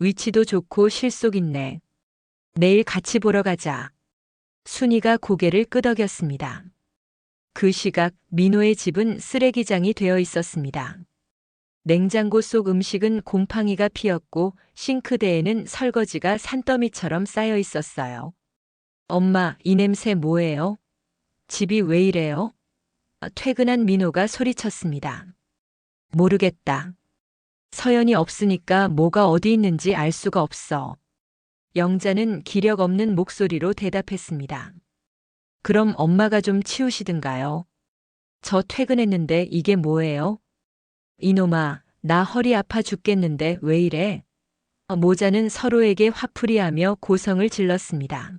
위치도 좋고 실속 있네. 내일 같이 보러 가자. 순이가 고개를 끄덕였습니다. 그 시각 민호의 집은 쓰레기장이 되어 있었습니다. 냉장고 속 음식은 곰팡이가 피었고 싱크대에는 설거지가 산더미처럼 쌓여 있었어요. 엄마, 이 냄새 뭐예요? 집이 왜 이래요? 퇴근한 민호가 소리쳤습니다. 모르겠다. 서연이 없으니까 뭐가 어디 있는지 알 수가 없어. 영자는 기력 없는 목소리로 대답했습니다. 그럼 엄마가 좀 치우시든가요. 저 퇴근했는데 이게 뭐예요? 이놈아, 나 허리 아파 죽겠는데 왜 이래? 모자는 서로에게 화풀이하며 고성을 질렀습니다.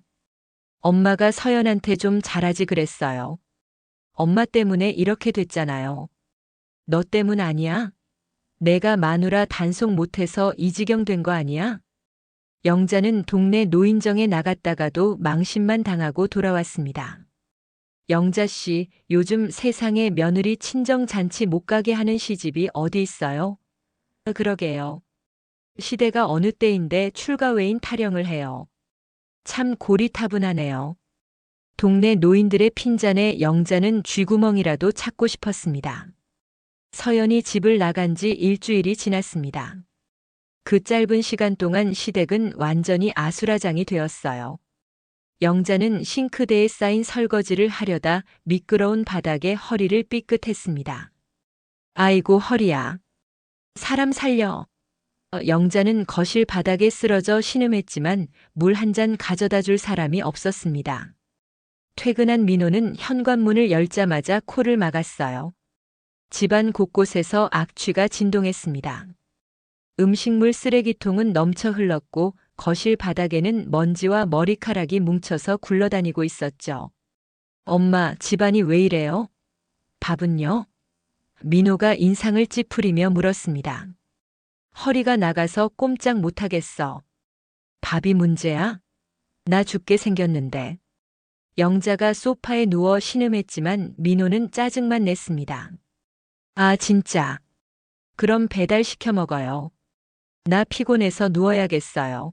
엄마가 서연한테 좀 잘하지 그랬어요. 엄마 때문에 이렇게 됐잖아요. 너 때문 아니야? 내가 마누라 단속 못해서 이 지경 된 거 아니야? 영자는 동네 노인정에 나갔다가도 망신만 당하고 돌아왔습니다. 영자 씨, 요즘 세상에 며느리 친정잔치 못 가게 하는 시집이 어디 있어요? 그러게요. 시대가 어느 때인데 출가 외인 타령을 해요. 참 고리타분하네요. 동네 노인들의 핀잔에 영자는 쥐구멍이라도 찾고 싶었습니다. 서연이 집을 나간 지 일주일이 지났습니다. 그 짧은 시간 동안 시댁은 완전히 아수라장이 되었어요. 영자는 싱크대에 쌓인 설거지를 하려다 미끄러운 바닥에 허리를 삐끗했습니다. 아이고 허리야. 사람 살려. 영자는 거실 바닥에 쓰러져 신음했지만 물 한 잔 가져다 줄 사람이 없었습니다. 퇴근한 민호는 현관문을 열자마자 코를 막았어요. 집안 곳곳에서 악취가 진동했습니다. 음식물 쓰레기통은 넘쳐 흘렀고 거실 바닥에는 먼지와 머리카락이 뭉쳐서 굴러다니고 있었죠. 엄마, 집안이 왜 이래요? 밥은요? 민호가 인상을 찌푸리며 물었습니다. 허리가 나가서 꼼짝 못하겠어. 밥이 문제야? 나 죽게 생겼는데. 영자가 소파에 누워 신음했지만 민호는 짜증만 냈습니다. 아, 진짜. 그럼 배달시켜 먹어요. 나 피곤해서 누워야겠어요.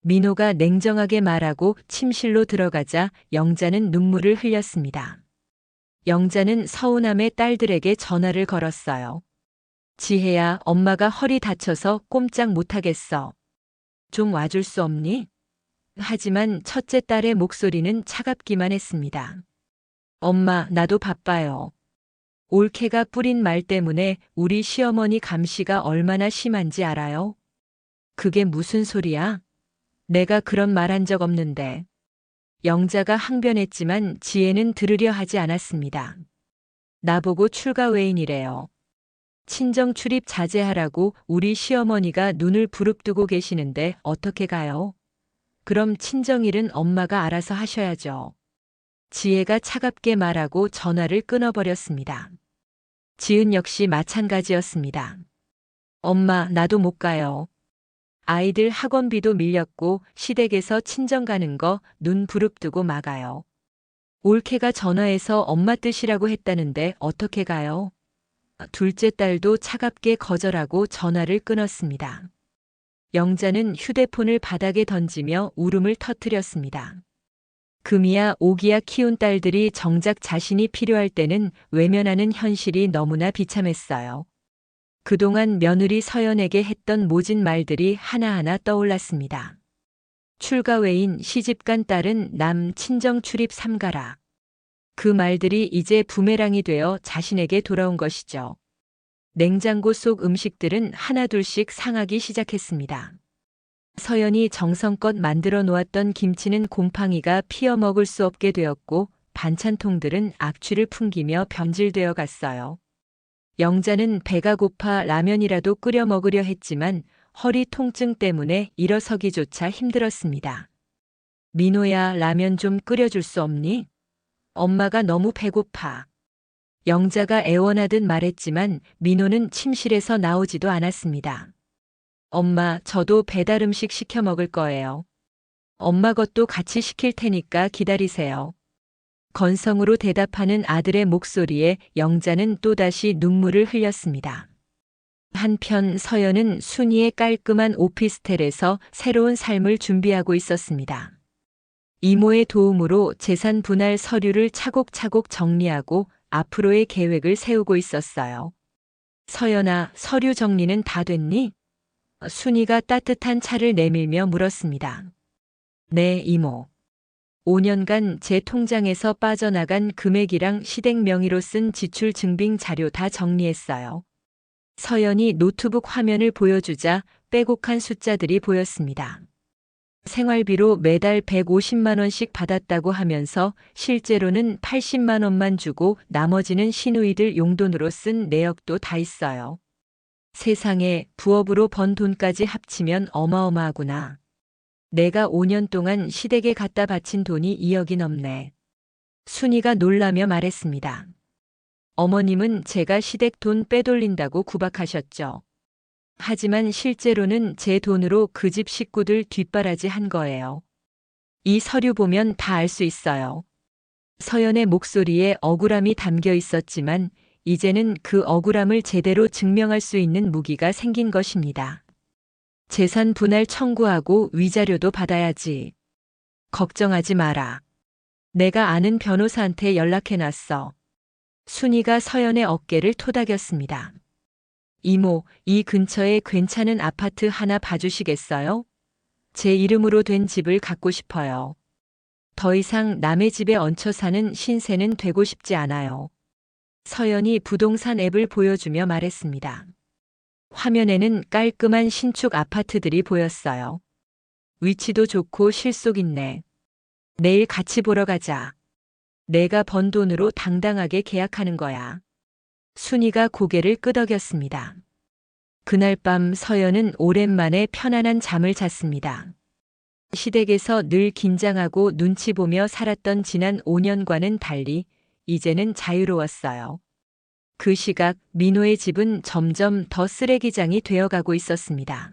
민호가 냉정하게 말하고 침실로 들어가자 영자는 눈물을 흘렸습니다. 영자는 서운함에 딸들에게 전화를 걸었어요. 지혜야, 엄마가 허리 다쳐서 꼼짝 못하겠어. 좀 와줄 수 없니? 하지만 첫째 딸의 목소리는 차갑기만 했습니다. 엄마, 나도 바빠요. 올케가 뿌린 말 때문에 우리 시어머니 감시가 얼마나 심한지 알아요? 그게 무슨 소리야? 내가 그런 말 한 적 없는데. 영자가 항변했지만 지혜는 들으려 하지 않았습니다. 나보고 출가 외인이래요. 친정 출입 자제하라고 우리 시어머니가 눈을 부릅뜨고 계시는데 어떻게 가요? 그럼 친정일은 엄마가 알아서 하셔야죠. 지혜가 차갑게 말하고 전화를 끊어버렸습니다. 지은 역시 마찬가지였습니다. 엄마, 나도 못 가요. 아이들 학원비도 밀렸고 시댁에서 친정 가는 거 눈 부릅뜨고 막아요. 올케가 전화해서 엄마 뜻이라고 했다는데 어떻게 가요? 둘째 딸도 차갑게 거절하고 전화를 끊었습니다. 영자는 휴대폰을 바닥에 던지며 울음을 터뜨렸습니다. 금이야 오기야 키운 딸들이 정작 자신이 필요할 때는 외면하는 현실이 너무나 비참했어요. 그동안 며느리 서연에게 했던 모진 말들이 하나하나 떠올랐습니다. 출가 외인 시집간 딸은 남 친정 출입 삼가라. 그 말들이 이제 부메랑이 되어 자신에게 돌아온 것이죠. 냉장고 속 음식들은 하나둘씩 상하기 시작했습니다. 서연이 정성껏 만들어 놓았던 김치는 곰팡이가 피어 먹을 수 없게 되었고 반찬통들은 악취를 풍기며 변질되어 갔어요. 영자는 배가 고파 라면이라도 끓여 먹으려 했지만 허리 통증 때문에 일어서기조차 힘들었습니다. 민호야, 라면 좀 끓여줄 수 없니? 엄마가 너무 배고파. 영자가 애원하듯 말했지만 민호는 침실에서 나오지도 않았습니다. 엄마, 저도 배달 음식 시켜 먹을 거예요. 엄마 것도 같이 시킬 테니까 기다리세요. 건성으로 대답하는 아들의 목소리에 영자는 또다시 눈물을 흘렸습니다. 한편 서연은 순이의 깔끔한 오피스텔에서 새로운 삶을 준비하고 있었습니다. 이모의 도움으로 재산 분할 서류를 차곡차곡 정리하고 앞으로의 계획을 세우고 있었어요. 서연아, 서류 정리는 다 됐니? 순이가 따뜻한 차를 내밀며 물었습니다. 네, 이모. 5년간 제 통장에서 빠져나간 금액이랑 시댁 명의로 쓴 지출 증빙 자료 다 정리했어요. 서연이 노트북 화면을 보여주자 빼곡한 숫자들이 보였습니다. 생활비로 매달 150만 원씩 받았다고 하면서 실제로는 80만 원만 주고 나머지는 시누이들 용돈으로 쓴 내역도 다 있어요. 세상에, 부업으로 번 돈까지 합치면 어마어마하구나. 내가 5년 동안 시댁에 갖다 바친 돈이 2억이 넘네. 순이가 놀라며 말했습니다. 어머님은 제가 시댁 돈 빼돌린다고 구박하셨죠. 하지만 실제로는 제 돈으로 그 집 식구들 뒷바라지 한 거예요. 이 서류 보면 다 알 수 있어요. 서연의 목소리에 억울함이 담겨 있었지만 이제는 그 억울함을 제대로 증명할 수 있는 무기가 생긴 것입니다. 재산 분할 청구하고 위자료도 받아야지. 걱정하지 마라. 내가 아는 변호사한테 연락해놨어. 순이가 서연의 어깨를 토닥였습니다. 이모, 이 근처에 괜찮은 아파트 하나 봐주시겠어요? 제 이름으로 된 집을 갖고 싶어요. 더 이상 남의 집에 얹혀 사는 신세는 되고 싶지 않아요. 서연이 부동산 앱을 보여주며 말했습니다. 화면에는 깔끔한 신축 아파트들이 보였어요. 위치도 좋고 실속 있네. 내일 같이 보러 가자. 내가 번 돈으로 당당하게 계약하는 거야. 순이가 고개를 끄덕였습니다. 그날 밤 서연은 오랜만에 편안한 잠을 잤습니다. 시댁에서 늘 긴장하고 눈치 보며 살았던 지난 5년과는 달리 이제는 자유로웠어요. 그 시각 민호의 집은 점점 더 쓰레기장이 되어가고 있었습니다.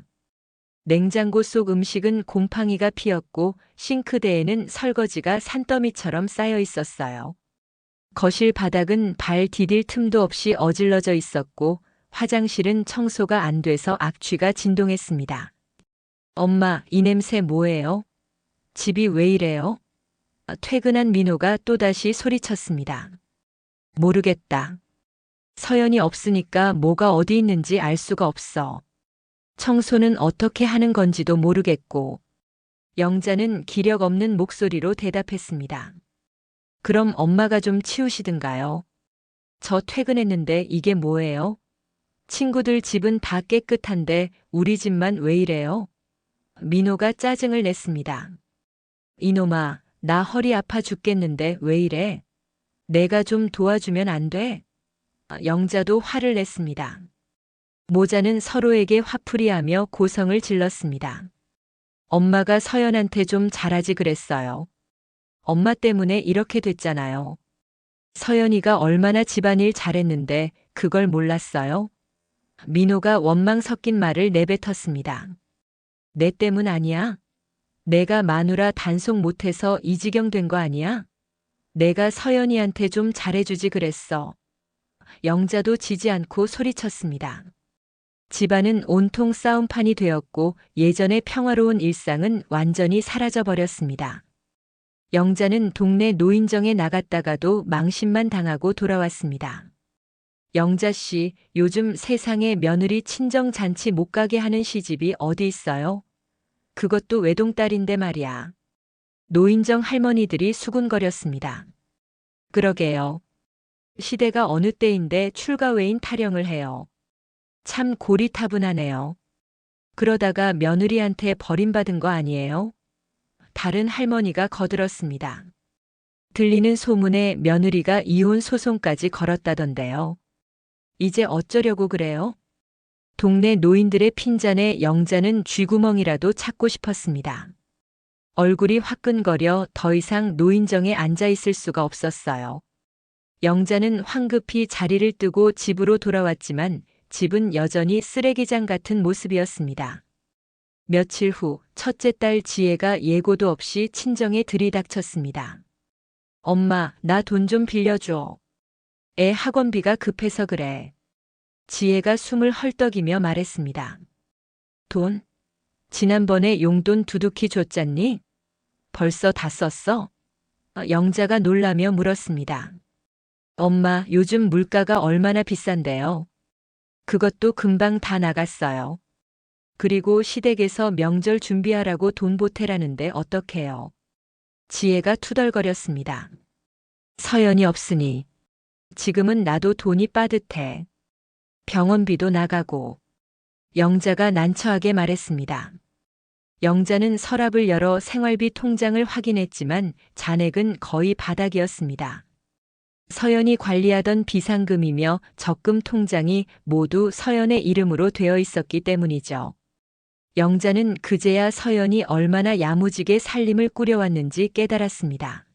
냉장고 속 음식은 곰팡이가 피었고 싱크대에는 설거지가 산더미처럼 쌓여 있었어요. 거실 바닥은 발 디딜 틈도 없이 어질러져 있었고 화장실은 청소가 안 돼서 악취가 진동했습니다. 엄마, 이 냄새 뭐예요? 집이 왜 이래요? 퇴근한 민호가 또다시 소리쳤습니다. 모르겠다. 서연이 없으니까 뭐가 어디 있는지 알 수가 없어. 청소는 어떻게 하는 건지도 모르겠고. 영자는 기력 없는 목소리로 대답했습니다. 그럼 엄마가 좀 치우시든가요. 저 퇴근했는데 이게 뭐예요? 친구들 집은 다 깨끗한데 우리 집만 왜 이래요? 민호가 짜증을 냈습니다. 이놈아, 나 허리 아파 죽겠는데 왜 이래? 내가 좀 도와주면 안 돼? 영자도 화를 냈습니다. 모자는 서로에게 화풀이하며 고성을 질렀습니다. 엄마가 서연한테 좀 잘하지 그랬어요. 엄마 때문에 이렇게 됐잖아요. 서연이가 얼마나 집안일 잘했는데 그걸 몰랐어요? 민호가 원망 섞인 말을 내뱉었습니다. 내 때문 아니야? 내가 마누라 단속 못해서 이 지경 된 거 아니야? 내가 서연이한테 좀 잘해주지 그랬어. 영자도 지지 않고 소리쳤습니다. 집안은 온통 싸움판이 되었고 예전의 평화로운 일상은 완전히 사라져버렸습니다. 영자는 동네 노인정에 나갔다가도 망신만 당하고 돌아왔습니다. 영자 씨, 요즘 세상에 며느리 친정잔치 못 가게 하는 시집이 어디 있어요? 그것도 외동딸인데 말이야. 노인정 할머니들이 수군거렸습니다. 그러게요. 시대가 어느 때인데 출가 외인 타령을 해요. 참 고리타분하네요. 그러다가 며느리한테 버림받은 거 아니에요? 다른 할머니가 거들었습니다. 들리는 소문에 며느리가 이혼 소송까지 걸었다던데요. 이제 어쩌려고 그래요? 동네 노인들의 핀잔에 영자는 쥐구멍이라도 찾고 싶었습니다. 얼굴이 화끈거려 더 이상 노인정에 앉아 있을 수가 없었어요. 영자는 황급히 자리를 뜨고 집으로 돌아왔지만 집은 여전히 쓰레기장 같은 모습이었습니다. 며칠 후 첫째 딸 지혜가 예고도 없이 친정에 들이닥쳤습니다. 엄마, 나 돈 좀 빌려줘. 애 학원비가 급해서 그래. 지혜가 숨을 헐떡이며 말했습니다. 돈? 지난번에 용돈 두둑히 줬잖니? 벌써 다 썼어? 영자가 놀라며 물었습니다. 엄마, 요즘 물가가 얼마나 비싼데요? 그것도 금방 다 나갔어요. 그리고 시댁에서 명절 준비하라고 돈 보태라는데 어떡해요? 지혜가 투덜거렸습니다. 서연이 없으니 지금은 나도 돈이 빠듯해. 병원비도 나가고. 영자가 난처하게 말했습니다. 영자는 서랍을 열어 생활비 통장을 확인했지만 잔액은 거의 바닥이었습니다. 서연이 관리하던 비상금이며 적금 통장이 모두 서연의 이름으로 되어 있었기 때문이죠. 영자는 그제야 서연이 얼마나 야무지게 살림을 꾸려왔는지 깨달았습니다.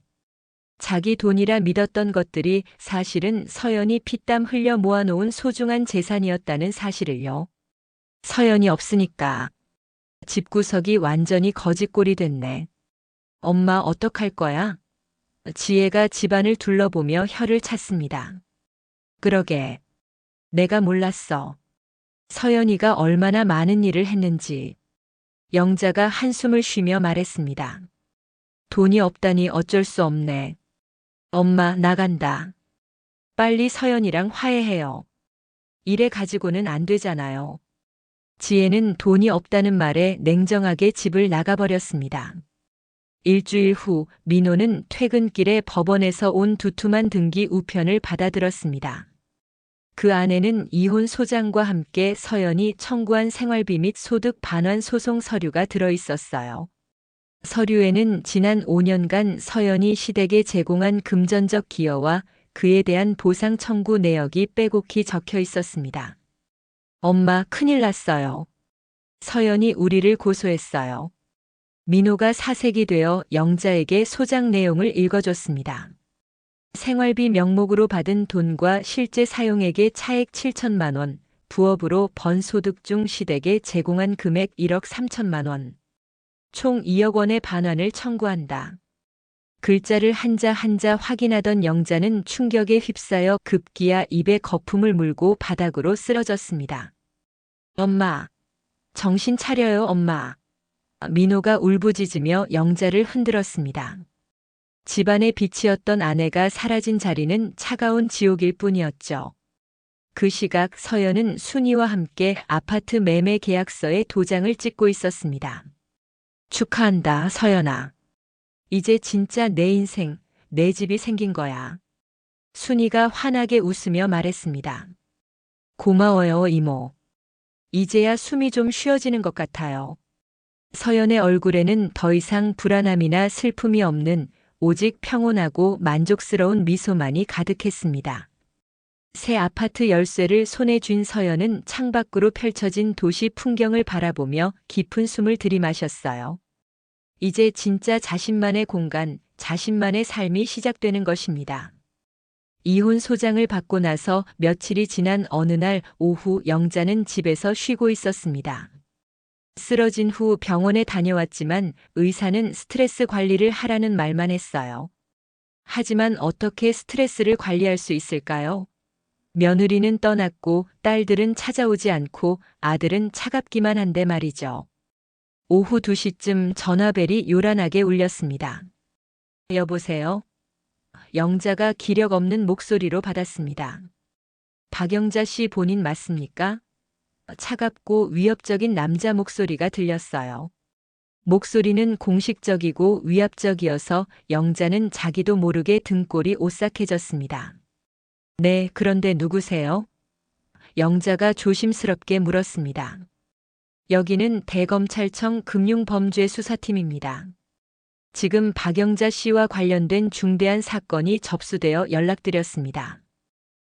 자기 돈이라 믿었던 것들이 사실은 서연이 피땀 흘려 모아놓은 소중한 재산이었다는 사실을요. 서연이 없으니까 집구석이 완전히 거짓골이 됐네. 엄마 어떡할 거야? 지혜가 집안을 둘러보며 혀를 찼습니다. 그러게. 내가 몰랐어. 서연이가 얼마나 많은 일을 했는지. 영자가 한숨을 쉬며 말했습니다. 돈이 없다니 어쩔 수 없네. 엄마 나간다. 빨리 서연이랑 화해해요. 이래 가지고는 안 되잖아요. 지혜는 돈이 없다는 말에 냉정하게 집을 나가버렸습니다. 일주일 후 민호는 퇴근길에 법원에서 온 두툼한 등기 우편을 받아들었습니다. 그 안에는 이혼 소장과 함께 서연이 청구한 생활비 및 소득 반환 소송 서류가 들어 있었어요. 서류에는 지난 5년간 서연이 시댁에 제공한 금전적 기여와 그에 대한 보상 청구 내역이 빼곡히 적혀 있었습니다. 엄마 큰일 났어요. 서연이 우리를 고소했어요. 민호가 사색이 되어 영자에게 소장 내용을 읽어줬습니다. 생활비 명목으로 받은 돈과 실제 사용액의 차액 7천만 원, 부업으로 번 소득 중 시댁에 제공한 금액 1억 3천만 원. 총 2억 원의 반환을 청구한다. 글자를 한자 한자 확인하던 영자는 충격에 휩싸여 급기야 입에 거품을 물고 바닥으로 쓰러졌습니다. 엄마, 정신 차려요 엄마. 민호가 울부짖으며 영자를 흔들었습니다. 집안의 빛이었던 아내가 사라진 자리는 차가운 지옥일 뿐이었죠. 그 시각 서연은 순이와 함께 아파트 매매 계약서에 도장을 찍고 있었습니다. 축하한다, 서연아. 이제 진짜 내 인생, 내 집이 생긴 거야. 순이가 환하게 웃으며 말했습니다. 고마워요, 이모. 이제야 숨이 좀 쉬어지는 것 같아요. 서연의 얼굴에는 더 이상 불안함이나 슬픔이 없는 오직 평온하고 만족스러운 미소만이 가득했습니다. 새 아파트 열쇠를 손에 쥔 서연은 창밖으로 펼쳐진 도시 풍경을 바라보며 깊은 숨을 들이마셨어요. 이제 진짜 자신만의 공간, 자신만의 삶이 시작되는 것입니다. 이혼 소장을 받고 나서 며칠이 지난 어느 날 오후 영자는 집에서 쉬고 있었습니다. 쓰러진 후 병원에 다녀왔지만 의사는 스트레스 관리를 하라는 말만 했어요. 하지만 어떻게 스트레스를 관리할 수 있을까요? 며느리는 떠났고 딸들은 찾아오지 않고 아들은 차갑기만 한데 말이죠. 오후 2시쯤 전화벨이 요란하게 울렸습니다. 여보세요? 영자가 기력 없는 목소리로 받았습니다. 박영자 씨 본인 맞습니까? 차갑고 위협적인 남자 목소리가 들렸어요. 목소리는 공식적이고 위압적이어서 영자는 자기도 모르게 등골이 오싹해졌습니다. 네, 그런데 누구세요? 영자가 조심스럽게 물었습니다. 여기는 대검찰청 금융범죄수사팀입니다. 지금 박영자 씨와 관련된 중대한 사건이 접수되어 연락드렸습니다.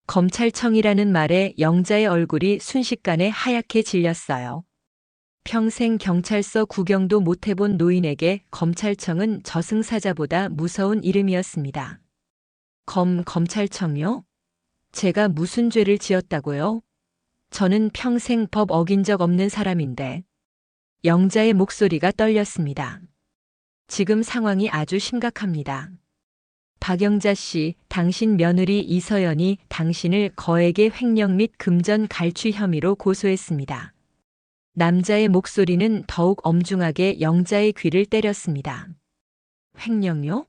검찰청이라는 말에 영자의 얼굴이 순식간에 하얗게 질렸어요. 평생 경찰서 구경도 못 해본 노인에게 검찰청은 저승사자보다 무서운 이름이었습니다. 검찰청이요? 제가 무슨 죄를 지었다고요? 저는 평생 법 어긴 적 없는 사람인데. 영자의 목소리가 떨렸습니다. 지금 상황이 아주 심각합니다. 박영자 씨, 당신 며느리 이서연이 당신을 거액의 횡령 및 금전 갈취 혐의로 고소했습니다. 남자의 목소리는 더욱 엄중하게 영자의 귀를 때렸습니다. 횡령요?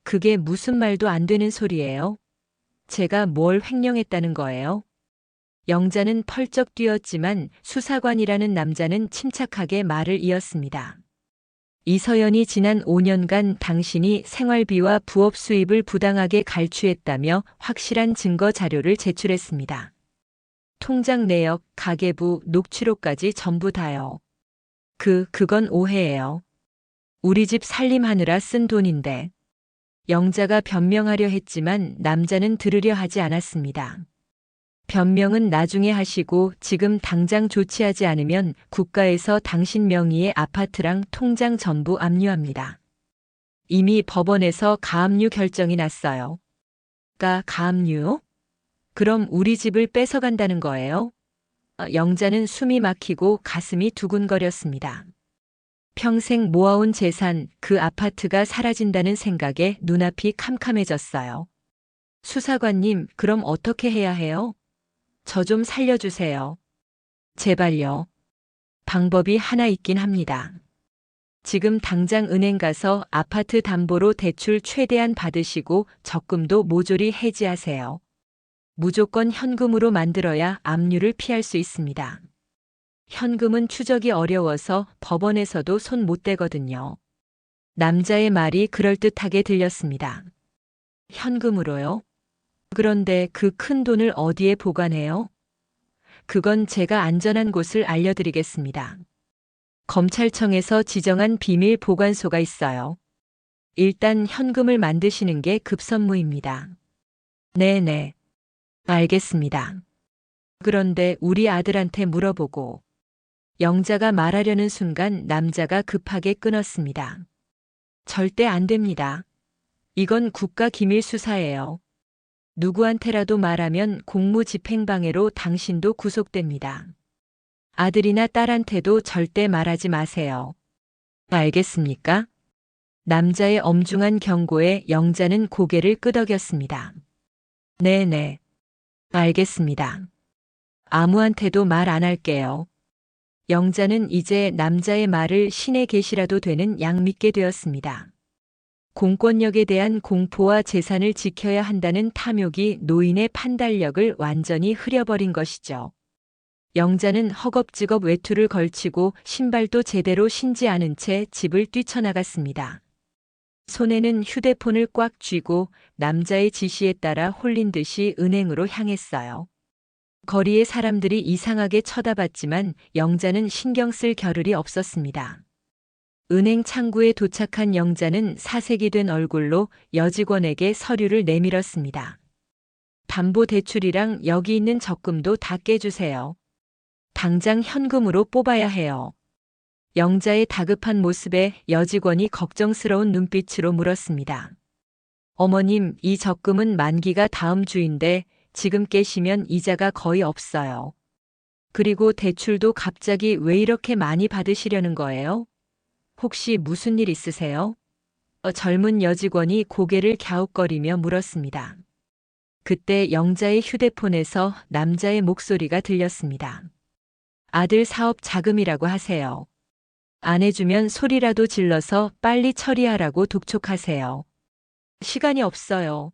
그게 무슨 말도 안 되는 소리예요? 제가 뭘 횡령했다는 거예요? 영자는 펄쩍 뛰었지만 수사관이라는 남자는 침착하게 말을 이었습니다. 이서연이 지난 5년간 당신이 생활비와 부업 수입을 부당하게 갈취했다며 확실한 증거 자료를 제출했습니다. 통장 내역, 가계부, 녹취록까지 전부 다요. 그건 오해예요. 우리 집 살림하느라 쓴 돈인데. 영자가 변명하려 했지만 남자는 들으려 하지 않았습니다. 변명은 나중에 하시고 지금 당장 조치하지 않으면 국가에서 당신 명의의 아파트랑 통장 전부 압류합니다. 이미 법원에서 가압류 결정이 났어요. 가압류요? 그럼 우리 집을 뺏어간다는 거예요? 영자는 숨이 막히고 가슴이 두근거렸습니다. 평생 모아온 재산, 그 아파트가 사라진다는 생각에 눈앞이 캄캄해졌어요. 수사관님, 그럼 어떻게 해야 해요? 저 좀 살려주세요. 제발요. 방법이 하나 있긴 합니다. 지금 당장 은행 가서 아파트 담보로 대출 최대한 받으시고 적금도 모조리 해지하세요. 무조건 현금으로 만들어야 압류를 피할 수 있습니다. 현금은 추적이 어려워서 법원에서도 손 못 대거든요. 남자의 말이 그럴듯하게 들렸습니다. 현금으로요? 그런데 그 큰 돈을 어디에 보관해요? 그건 제가 안전한 곳을 알려드리겠습니다. 검찰청에서 지정한 비밀 보관소가 있어요. 일단 현금을 만드시는 게 급선무입니다. 네네. 알겠습니다. 그런데 우리 아들한테 물어보고. 영자가 말하려는 순간 남자가 급하게 끊었습니다. 절대 안 됩니다. 이건 국가기밀수사예요. 누구한테라도 말하면 공무집행방해로 당신도 구속됩니다. 아들이나 딸한테도 절대 말하지 마세요. 알겠습니까? 남자의 엄중한 경고에 영자는 고개를 끄덕였습니다. 네네. 알겠습니다. 아무한테도 말 안 할게요. 영자는 이제 남자의 말을 신의 계시라도 되는 양 믿게 되었습니다. 공권력에 대한 공포와 재산을 지켜야 한다는 탐욕이 노인의 판단력을 완전히 흐려버린 것이죠. 영자는 허겁지겁 외투를 걸치고 신발도 제대로 신지 않은 채 집을 뛰쳐나갔습니다. 손에는 휴대폰을 꽉 쥐고 남자의 지시에 따라 홀린 듯이 은행으로 향했어요. 거리의 사람들이 이상하게 쳐다봤지만 영자는 신경 쓸 겨를이 없었습니다. 은행 창구에 도착한 영자는 사색이 된 얼굴로 여직원에게 서류를 내밀었습니다. 담보대출이랑 여기 있는 적금도 다 깨주세요. 당장 현금으로 뽑아야 해요. 영자의 다급한 모습에 여직원이 걱정스러운 눈빛으로 물었습니다. 어머님, 이 적금은 만기가 다음 주인데 지금 깨시면 이자가 거의 없어요. 그리고 대출도 갑자기 왜 이렇게 많이 받으시려는 거예요? 혹시 무슨 일 있으세요? 젊은 여직원이 고개를 갸웃거리며 물었습니다. 그때 영자의 휴대폰에서 남자의 목소리가 들렸습니다. 아들 사업 자금이라고 하세요. 안 해주면 소리라도 질러서 빨리 처리하라고 독촉하세요. 시간이 없어요.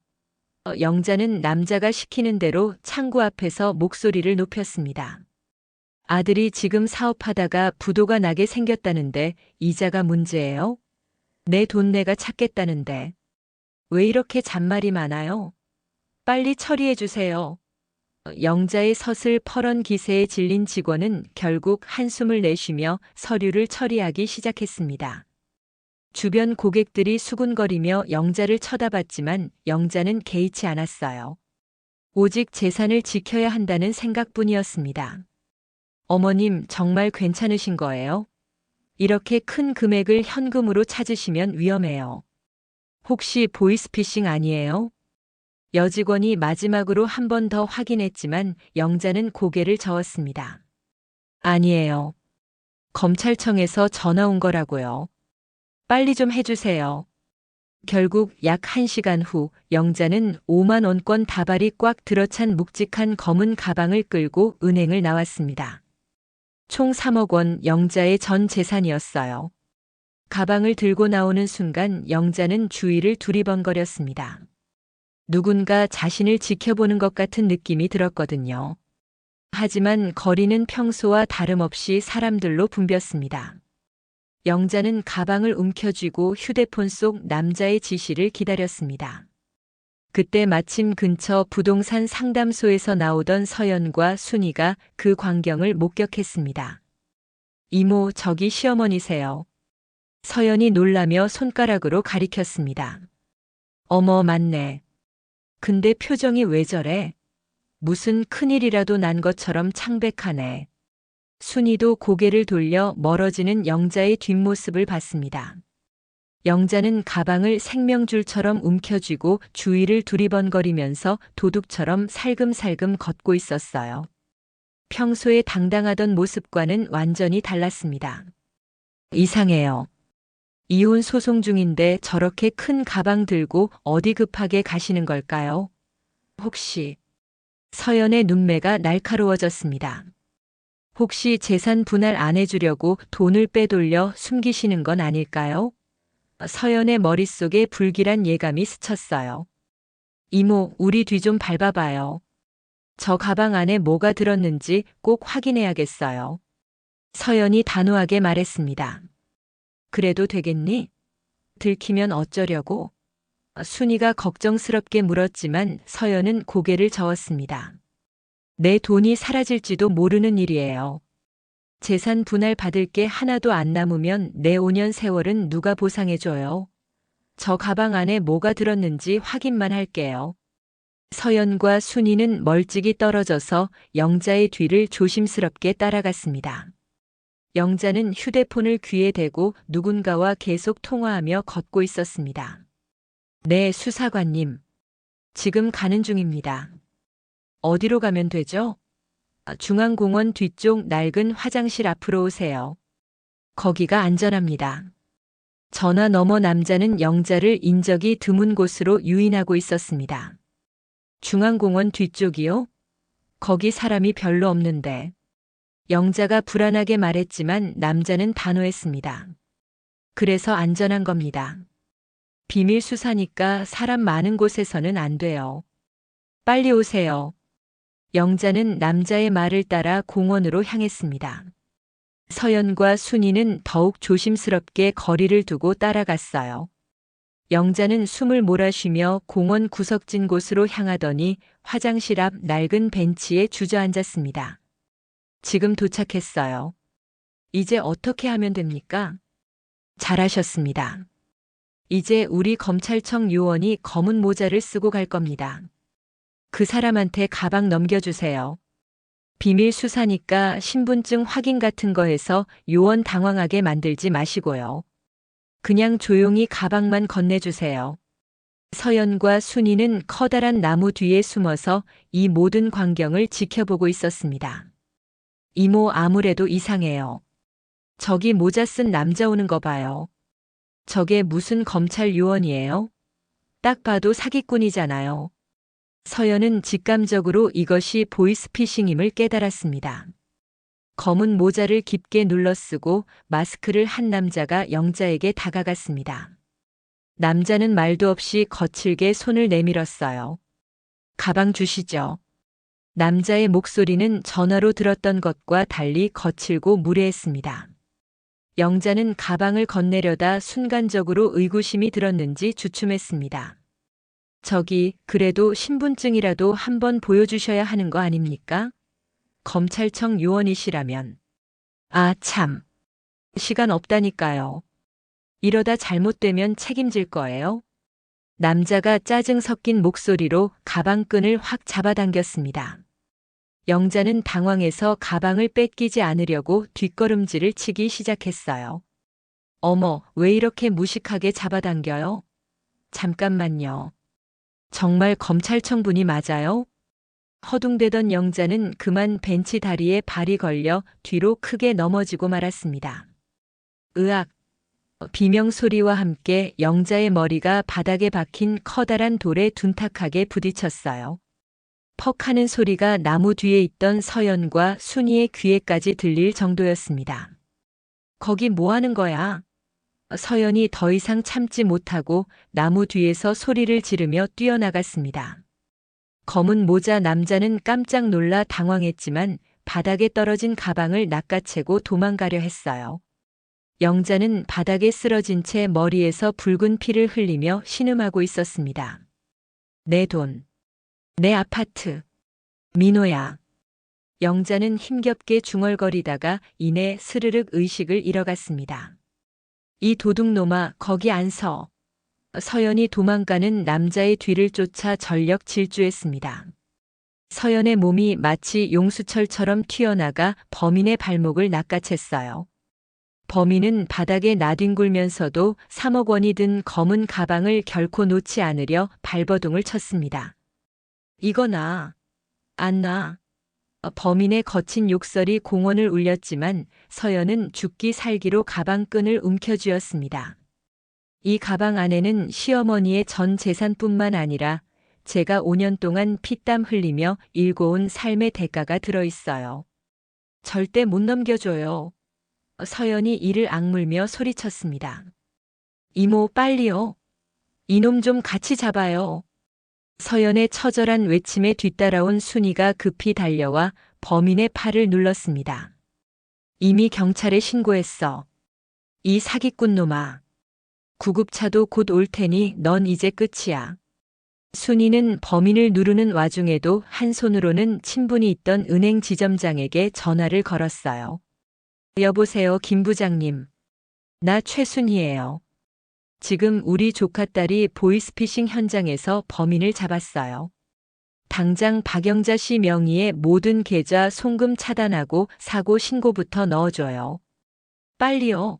영자는 남자가 시키는 대로 창구 앞에서 목소리를 높였습니다. 아들이 지금 사업하다가 부도가 나게 생겼다는데 이자가 문제예요? 내 돈 내가 찾겠다는데. 왜 이렇게 잔말이 많아요? 빨리 처리해 주세요. 영자의 서슬퍼런 기세에 질린 직원은 결국 한숨을 내쉬며 서류를 처리하기 시작했습니다. 주변 고객들이 수군거리며 영자를 쳐다봤지만 영자는 개의치 않았어요. 오직 재산을 지켜야 한다는 생각뿐이었습니다. 어머님, 정말 괜찮으신 거예요? 이렇게 큰 금액을 현금으로 찾으시면 위험해요. 혹시 보이스피싱 아니에요? 여직원이 마지막으로 한 번 더 확인했지만 영자는 고개를 저었습니다. 아니에요. 검찰청에서 전화 온 거라고요. 빨리 좀 해주세요. 결국 약 1시간 후 영자는 5만 원권 다발이 꽉 들어찬 묵직한 검은 가방을 끌고 은행을 나왔습니다. 총 3억 원 영자의 전 재산이었어요. 가방을 들고 나오는 순간 영자는 주위를 두리번거렸습니다. 누군가 자신을 지켜보는 것 같은 느낌이 들었거든요. 하지만 거리는 평소와 다름없이 사람들로 붐볐습니다. 영자는 가방을 움켜쥐고 휴대폰 속 남자의 지시를 기다렸습니다. 그때 마침 근처 부동산 상담소에서 나오던 서연과 순이가 그 광경을 목격했습니다. 이모, 저기 시어머니세요. 서연이 놀라며 손가락으로 가리켰습니다. 어머, 맞네. 근데 표정이 왜 저래? 무슨 큰일이라도 난 것처럼 창백하네. 순이도 고개를 돌려 멀어지는 영자의 뒷모습을 봤습니다. 영자는 가방을 생명줄처럼 움켜쥐고 주위를 두리번거리면서 도둑처럼 살금살금 걷고 있었어요. 평소에 당당하던 모습과는 완전히 달랐습니다. 이상해요. 이혼 소송 중인데 저렇게 큰 가방 들고 어디 급하게 가시는 걸까요? 혹시... 서연의 눈매가 날카로워졌습니다. 혹시 재산 분할 안 해주려고 돈을 빼돌려 숨기시는 건 아닐까요? 서연의 머릿속에 불길한 예감이 스쳤어요. 이모, 우리 뒤 좀 밟아봐요. 저 가방 안에 뭐가 들었는지 꼭 확인해야겠어요. 서연이 단호하게 말했습니다. 그래도 되겠니? 들키면 어쩌려고? 순이가 걱정스럽게 물었지만 서연은 고개를 저었습니다. 내 돈이 사라질지도 모르는 일이에요. 재산 분할 받을 게 하나도 안 남으면 내 5년 세월은 누가 보상해줘요? 저 가방 안에 뭐가 들었는지 확인만 할게요. 서연과 순이는 멀찍이 떨어져서 영자의 뒤를 조심스럽게 따라갔습니다. 영자는 휴대폰을 귀에 대고 누군가와 계속 통화하며 걷고 있었습니다. 네, 수사관님. 지금 가는 중입니다. 어디로 가면 되죠? 중앙공원 뒤쪽 낡은 화장실 앞으로 오세요. 거기가 안전합니다. 전화 너머 남자는 영자를 인적이 드문 곳으로 유인하고 있었습니다. 중앙공원 뒤쪽이요? 거기 사람이 별로 없는데. 영자가 불안하게 말했지만 남자는 단호했습니다. 그래서 안전한 겁니다. 비밀 수사니까 사람 많은 곳에서는 안 돼요. 빨리 오세요. 영자는 남자의 말을 따라 공원으로 향했습니다. 서연과 순이는 더욱 조심스럽게 거리를 두고 따라갔어요. 영자는 숨을 몰아쉬며 공원 구석진 곳으로 향하더니 화장실 앞 낡은 벤치에 주저앉았습니다. 지금 도착했어요. 이제 어떻게 하면 됩니까? 잘하셨습니다. 이제 우리 검찰청 요원이 검은 모자를 쓰고 갈 겁니다. 그 사람한테 가방 넘겨주세요. 비밀 수사니까 신분증 확인 같은 거 해서 요원 당황하게 만들지 마시고요. 그냥 조용히 가방만 건네주세요. 서연과 순이는 커다란 나무 뒤에 숨어서 이 모든 광경을 지켜보고 있었습니다. 이모, 아무래도 이상해요. 저기 모자 쓴 남자 오는 거 봐요. 저게 무슨 검찰 요원이에요? 딱 봐도 사기꾼이잖아요. 서연은 직감적으로 이것이 보이스피싱임을 깨달았습니다. 검은 모자를 깊게 눌러쓰고 마스크를 한 남자가 영자에게 다가갔습니다. 남자는 말도 없이 거칠게 손을 내밀었어요. 가방 주시죠. 남자의 목소리는 전화로 들었던 것과 달리 거칠고 무례했습니다. 영자는 가방을 건네려다 순간적으로 의구심이 들었는지 주춤했습니다. 저기, 그래도 신분증이라도 한번 보여주셔야 하는 거 아닙니까? 검찰청 요원이시라면. 아, 참. 시간 없다니까요. 이러다 잘못되면 책임질 거예요. 남자가 짜증 섞인 목소리로 가방끈을 확 잡아당겼습니다. 영자는 당황해서 가방을 뺏기지 않으려고 뒷걸음질을 치기 시작했어요. 어머, 왜 이렇게 무식하게 잡아당겨요? 잠깐만요. 정말 검찰청 분이 맞아요? 허둥대던 영자는 그만 벤치 다리에 발이 걸려 뒤로 크게 넘어지고 말았습니다. 으악! 비명 소리와 함께 영자의 머리가 바닥에 박힌 커다란 돌에 둔탁하게 부딪혔어요. 퍽 하는 소리가 나무 뒤에 있던 서연과 순이의 귀에까지 들릴 정도였습니다. 거기 뭐 하는 거야? 서연이 더 이상 참지 못하고 나무 뒤에서 소리를 지르며 뛰어나갔습니다. 검은 모자 남자는 깜짝 놀라 당황했지만 바닥에 떨어진 가방을 낚아채고 도망가려 했어요. 영자는 바닥에 쓰러진 채 머리에서 붉은 피를 흘리며 신음하고 있었습니다. 내 돈, 내 아파트, 민호야. 영자는 힘겹게 중얼거리다가 이내 스르륵 의식을 잃어갔습니다. 이 도둑놈아, 거기 안 서. 서연이 도망가는 남자의 뒤를 쫓아 전력 질주했습니다. 서연의 몸이 마치 용수철처럼 튀어나가 범인의 발목을 낚아챘어요. 범인은 바닥에 나뒹굴면서도 3억 원이 든 검은 가방을 결코 놓지 않으려 발버둥을 쳤습니다. 이거 나, 안 나. 범인의 거친 욕설이 공원을 울렸지만 서연은 죽기 살기로 가방끈을 움켜쥐었습니다. 이 가방 안에는 시어머니의 전 재산뿐만 아니라 제가 5년 동안 피땀 흘리며 일궈온 삶의 대가가 들어있어요. 절대 못 넘겨줘요. 서연이 이를 악물며 소리쳤습니다. 이모, 빨리요. 이놈 좀 같이 잡아요. 서연의 처절한 외침에 뒤따라온 순이가 급히 달려와 범인의 팔을 눌렀습니다. 이미 경찰에 신고했어. 이 사기꾼 놈아. 구급차도 곧 올 테니 넌 이제 끝이야. 순이는 범인을 누르는 와중에도 한 손으로는 친분이 있던 은행 지점장에게 전화를 걸었어요. 여보세요, 김 부장님. 나 최순희예요. 지금 우리 조카딸이 보이스피싱 현장에서 범인을 잡았어요. 당장 박영자 씨 명의의 모든 계좌 송금 차단하고 사고 신고부터 넣어줘요. 빨리요.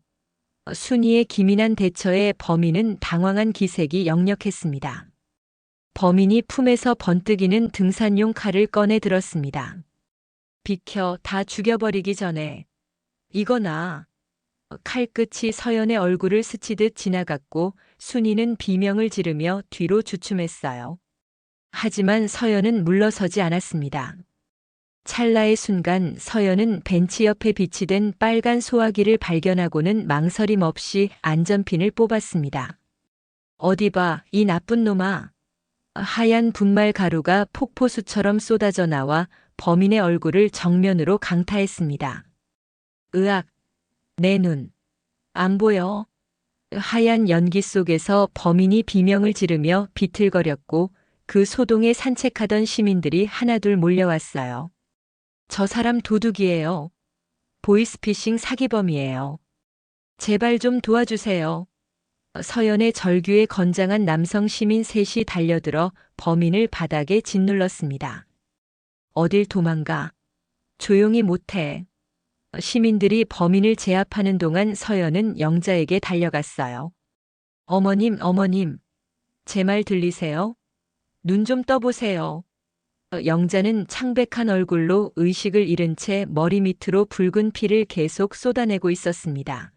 순이의 기민한 대처에 범인은 당황한 기색이 역력했습니다. 범인이 품에서 번뜩이는 등산용 칼을 꺼내 들었습니다. 비켜, 다 죽여버리기 전에. 이거 나. 칼끝이 서연의 얼굴을 스치듯 지나갔고 순이는 비명을 지르며 뒤로 주춤했어요. 하지만 서연은 물러서지 않았습니다. 찰나의 순간 서연은 벤치 옆에 비치된 빨간 소화기를 발견하고는 망설임 없이 안전핀을 뽑았습니다. 어디 봐, 이 나쁜 놈아. 하얀 분말 가루가 폭포수처럼 쏟아져 나와 범인의 얼굴을 정면으로 강타했습니다. 으악! 내 눈. 안 보여. 하얀 연기 속에서 범인이 비명을 지르며 비틀거렸고 그 소동에 산책하던 시민들이 하나둘 몰려왔어요. 저 사람 도둑이에요. 보이스피싱 사기범이에요. 제발 좀 도와주세요. 서연의 절규에 건장한 남성 시민 셋이 달려들어 범인을 바닥에 짓눌렀습니다. 어딜 도망가. 조용히 못해. 시민들이 범인을 제압하는 동안 서연은 영자에게 달려갔어요. 어머님, 어머님. 제 말 들리세요? 눈 좀 떠보세요. 영자는 창백한 얼굴로 의식을 잃은 채 머리 밑으로 붉은 피를 계속 쏟아내고 있었습니다.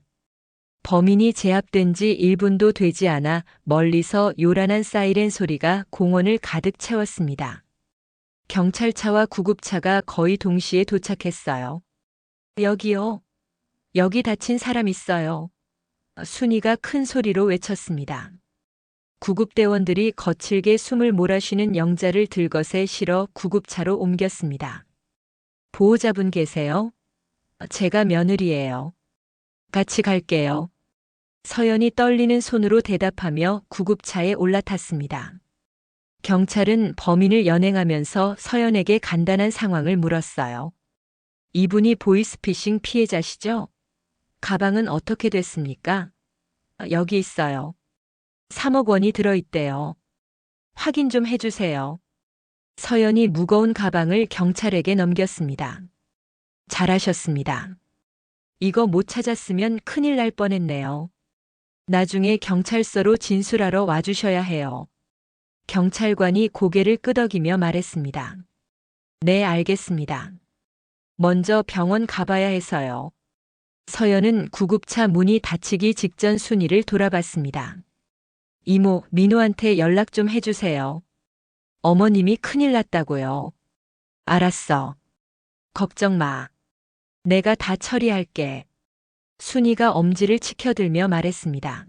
범인이 제압된 지 1분도 되지 않아 멀리서 요란한 사이렌 소리가 공원을 가득 채웠습니다. 경찰차와 구급차가 거의 동시에 도착했어요. 여기요. 여기 다친 사람 있어요. 순이가 큰 소리로 외쳤습니다. 구급대원들이 거칠게 숨을 몰아쉬는 영자를 들것에 실어 구급차로 옮겼습니다. 보호자분 계세요? 제가 며느리예요. 같이 갈게요. 서연이 떨리는 손으로 대답하며 구급차에 올라탔습니다. 경찰은 범인을 연행하면서 서연에게 간단한 상황을 물었어요. 이분이 보이스피싱 피해자시죠? 가방은 어떻게 됐습니까? 여기 있어요. 3억 원이 들어있대요. 확인 좀 해주세요. 서연이 무거운 가방을 경찰에게 넘겼습니다. 잘하셨습니다. 이거 못 찾았으면 큰일 날 뻔했네요. 나중에 경찰서로 진술하러 와주셔야 해요. 경찰관이 고개를 끄덕이며 말했습니다. 네, 알겠습니다. 먼저 병원 가봐야 해서요. 서연은 구급차 문이 닫히기 직전 순이를 돌아봤습니다. 이모, 민호한테 연락 좀 해주세요. 어머님이 큰일 났다고요. 알았어. 걱정 마. 내가 다 처리할게. 순이가 엄지를 치켜들며 말했습니다.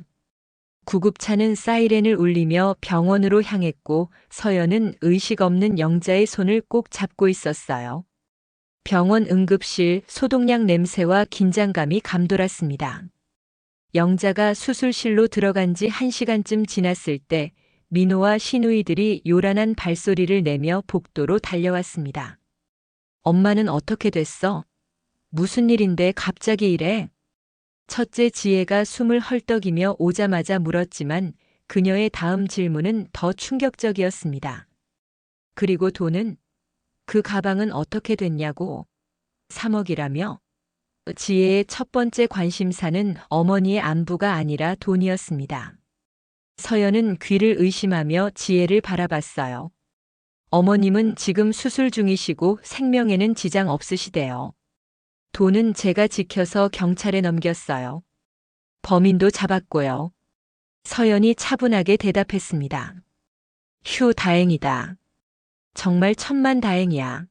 구급차는 사이렌을 울리며 병원으로 향했고 서연은 의식 없는 영자의 손을 꼭 잡고 있었어요. 병원 응급실 소독약 냄새와 긴장감이 감돌았습니다. 영자가 수술실로 들어간 지 1시간쯤 지났을 때 민호와 시누이들이 요란한 발소리를 내며 복도로 달려왔습니다. 엄마는 어떻게 됐어? 무슨 일인데 갑자기 이래? 첫째 지혜가 숨을 헐떡이며 오자마자 물었지만 그녀의 다음 질문은 더 충격적이었습니다. 그리고 돈은? 그 가방은 어떻게 됐냐고? 3억이라며? 지혜의 첫 번째 관심사는 어머니의 안부가 아니라 돈이었습니다. 서연은 귀를 의심하며 지혜를 바라봤어요. 어머님은 지금 수술 중이시고 생명에는 지장 없으시대요. 돈은 제가 지켜서 경찰에 넘겼어요. 범인도 잡았고요. 서연이 차분하게 대답했습니다. 휴, 다행이다. 정말 천만다행이야.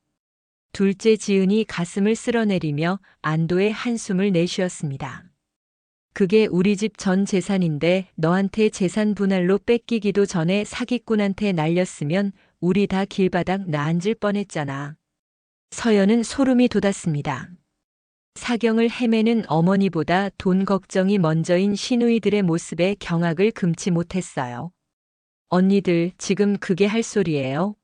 둘째 지은이 가슴을 쓸어내리며 안도의 한숨을 내쉬었습니다. 그게 우리 집 전 재산인데 너한테 재산 분할로 뺏기기도 전에 사기꾼한테 날렸으면 우리 다 길바닥 나앉을 뻔했잖아. 서연은 소름이 돋았습니다. 사경을 헤매는 어머니보다 돈 걱정이 먼저인 시누이들의 모습에 경악을 금치 못했어요. 언니들, 지금 그게 할 소리예요?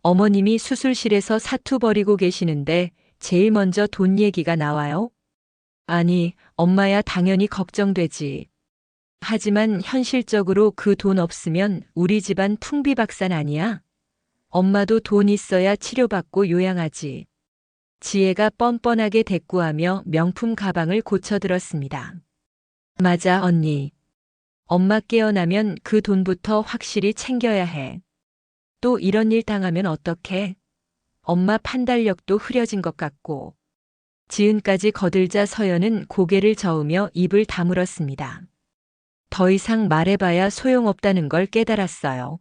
어머님이 수술실에서 사투 벌이고 계시는데 제일 먼저 돈 얘기가 나와요? 아니, 엄마야 당연히 걱정되지. 하지만 현실적으로 그 돈 없으면 우리 집안 풍비박산 아니야? 엄마도 돈 있어야 치료받고 요양하지. 지혜가 뻔뻔하게 대꾸하며 명품 가방을 고쳐들었습니다. 맞아, 언니. 엄마 깨어나면 그 돈부터 확실히 챙겨야 해. 또 이런 일 당하면 어떡해? 엄마 판단력도 흐려진 것 같고. 지은까지 거들자 서연은 고개를 저으며 입을 다물었습니다. 더 이상 말해봐야 소용없다는 걸 깨달았어요.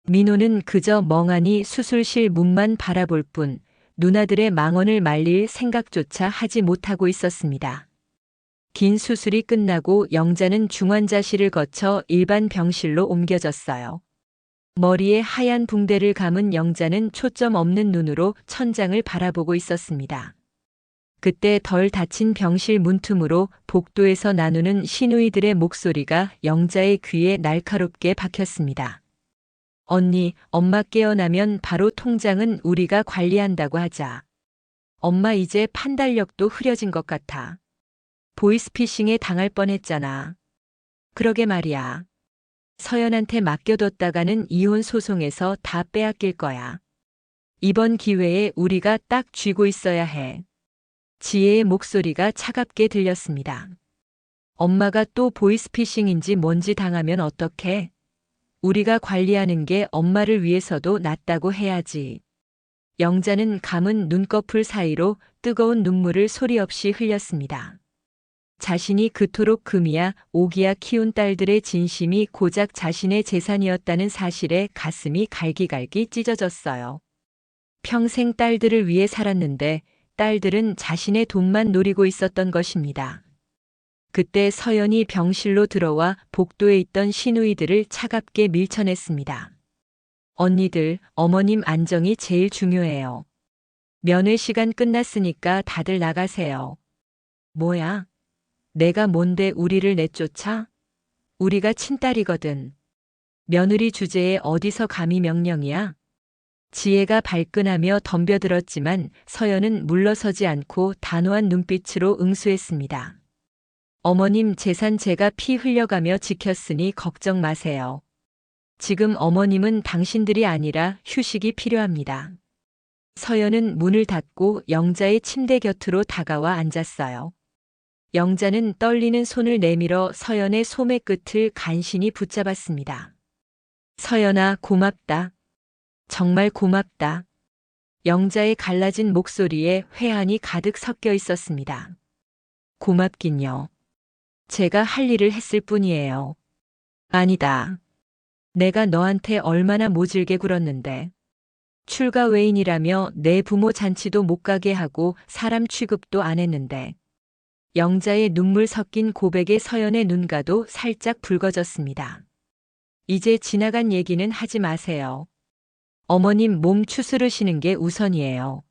민호는 그저 멍하니 수술실 문만 바라볼 뿐 누나들의 망언을 말릴 생각조차 하지 못하고 있었습니다. 긴 수술이 끝나고 영자는 중환자실을 거쳐 일반 병실로 옮겨졌어요. 머리에 하얀 붕대를 감은 영자는 초점 없는 눈으로 천장을 바라보고 있었습니다. 그때 덜 닫힌 병실 문틈으로 복도에서 나누는 시누이들의 목소리가 영자의 귀에 날카롭게 박혔습니다. 언니, 엄마 깨어나면 바로 통장은 우리가 관리한다고 하자. 엄마 이제 판단력도 흐려진 것 같아. 보이스피싱에 당할 뻔했잖아. 그러게 말이야. 서연한테 맡겨뒀다가는 이혼 소송에서 다 빼앗길 거야. 이번 기회에 우리가 딱 쥐고 있어야 해. 지혜의 목소리가 차갑게 들렸습니다. 엄마가 또 보이스피싱인지 뭔지 당하면 어떡해? 우리가 관리하는 게 엄마를 위해서도 낫다고 해야지. 영자는 감은 눈꺼풀 사이로 뜨거운 눈물을 소리 없이 흘렸습니다. 자신이 그토록 금이야 오기야 키운 딸들의 진심이 고작 자신의 재산이었다는 사실에 가슴이 갈기갈기 찢어졌어요. 평생 딸들을 위해 살았는데 딸들은 자신의 돈만 노리고 있었던 것입니다. 그때 서연이 병실로 들어와 복도에 있던 시누이들을 차갑게 밀쳐냈습니다. 언니들, 어머님 안정이 제일 중요해요. 면회 시간 끝났으니까 다들 나가세요. 뭐야? 내가 뭔데 우리를 내쫓아? 우리가 친딸이거든. 며느리 주제에 어디서 감히 명령이야? 지혜가 발끈하며 덤벼들었지만 서연은 물러서지 않고 단호한 눈빛으로 응수했습니다. 어머님 재산 제가 피 흘려가며 지켰으니 걱정 마세요. 지금 어머님은 당신들이 아니라 휴식이 필요합니다. 서연은 문을 닫고 영자의 침대 곁으로 다가와 앉았어요. 영자는 떨리는 손을 내밀어 서연의 소매 끝을 간신히 붙잡았습니다. 서연아, 고맙다. 정말 고맙다. 영자의 갈라진 목소리에 회한이 가득 섞여 있었습니다. 고맙긴요. 제가 할 일을 했을 뿐이에요. 아니다. 내가 너한테 얼마나 모질게 굴었는데. 출가 외인이라며 내 부모 잔치도 못 가게 하고 사람 취급도 안 했는데. 영자의 눈물 섞인 고백에 서연의 눈가도 살짝 붉어졌습니다. 이제 지나간 얘기는 하지 마세요. 어머님 몸 추스르시는 게 우선이에요.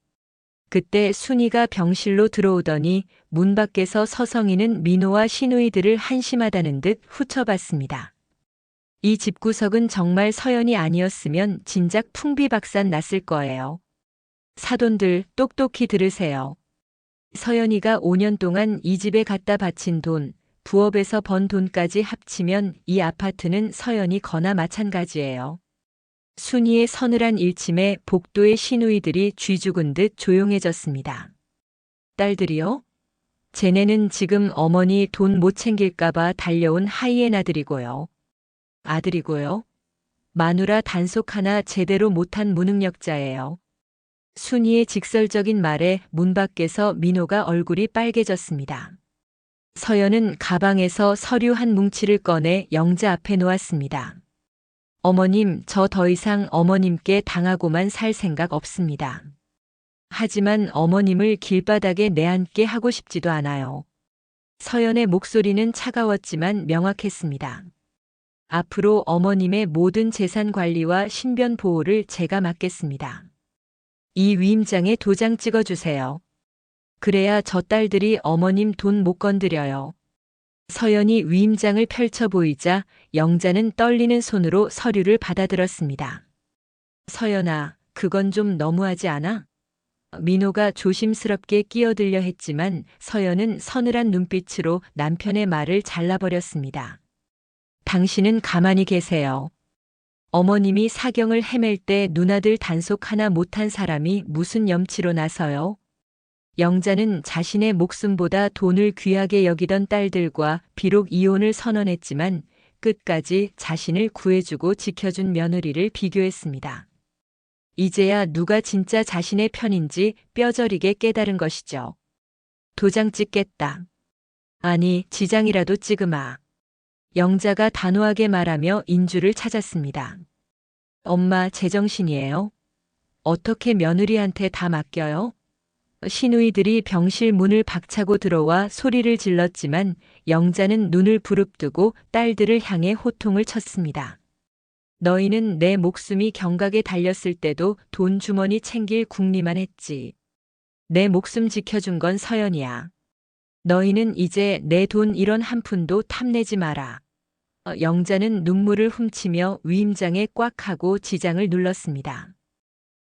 그때 순이가 병실로 들어오더니 문 밖에서 서성이는 민호와 시누이들을 한심하다는 듯 후쳐봤습니다. 이 집구석은 정말 서연이 아니었으면 진작 풍비박산 났을 거예요. 사돈들 똑똑히 들으세요. 서연이가 5년 동안 이 집에 갖다 바친 돈, 부업에서 번 돈까지 합치면 이 아파트는 서연이 거나 마찬가지예요. 순이의 서늘한 일침에 복도의 시누이들이 쥐 죽은 듯 조용해졌습니다. 딸들이요? 쟤네는 지금 어머니 돈 못 챙길까봐 달려온 하이에나들이고요. 아들이고요. 마누라 단속 하나 제대로 못한 무능력자예요. 순이의 직설적인 말에 문 밖에서 민호가 얼굴이 빨개졌습니다. 서연은 가방에서 서류 한 뭉치를 꺼내 영자 앞에 놓았습니다. 어머님, 저 더 이상 어머님께 당하고만 살 생각 없습니다. 하지만 어머님을 길바닥에 내앉게 하고 싶지도 않아요. 서연의 목소리는 차가웠지만 명확했습니다. 앞으로 어머님의 모든 재산 관리와 신변 보호를 제가 맡겠습니다. 이 위임장에 도장 찍어주세요. 그래야 저 딸들이 어머님 돈 못 건드려요. 서연이 위임장을 펼쳐 보이자 영자는 떨리는 손으로 서류를 받아들었습니다. 서연아, 그건 좀 너무하지 않아? 민호가 조심스럽게 끼어들려 했지만 서연은 서늘한 눈빛으로 남편의 말을 잘라버렸습니다. 당신은 가만히 계세요. 어머님이 사경을 헤맬 때 누나들 단속 하나 못한 사람이 무슨 염치로 나서요? 영자는 자신의 목숨보다 돈을 귀하게 여기던 딸들과 비록 이혼을 선언했지만 끝까지 자신을 구해주고 지켜준 며느리를 비교했습니다. 이제야 누가 진짜 자신의 편인지 뼈저리게 깨달은 것이죠. 도장 찍겠다. 아니, 지장이라도 찍으마. 영자가 단호하게 말하며 인주를 찾았습니다. 엄마, 제정신이에요? 어떻게 며느리한테 다 맡겨요? 시누이들이 병실 문을 박차고 들어와 소리를 질렀지만 영자는 눈을 부릅뜨고 딸들을 향해 호통을 쳤습니다. 너희는 내 목숨이 경각에 달렸을 때도 돈 주머니 챙길 궁리만 했지. 내 목숨 지켜준 건 서연이야. 너희는 이제 내 돈 1원 한 푼도 탐내지 마라. 영자는 눈물을 훔치며 위임장에 꽉 하고 지장을 눌렀습니다.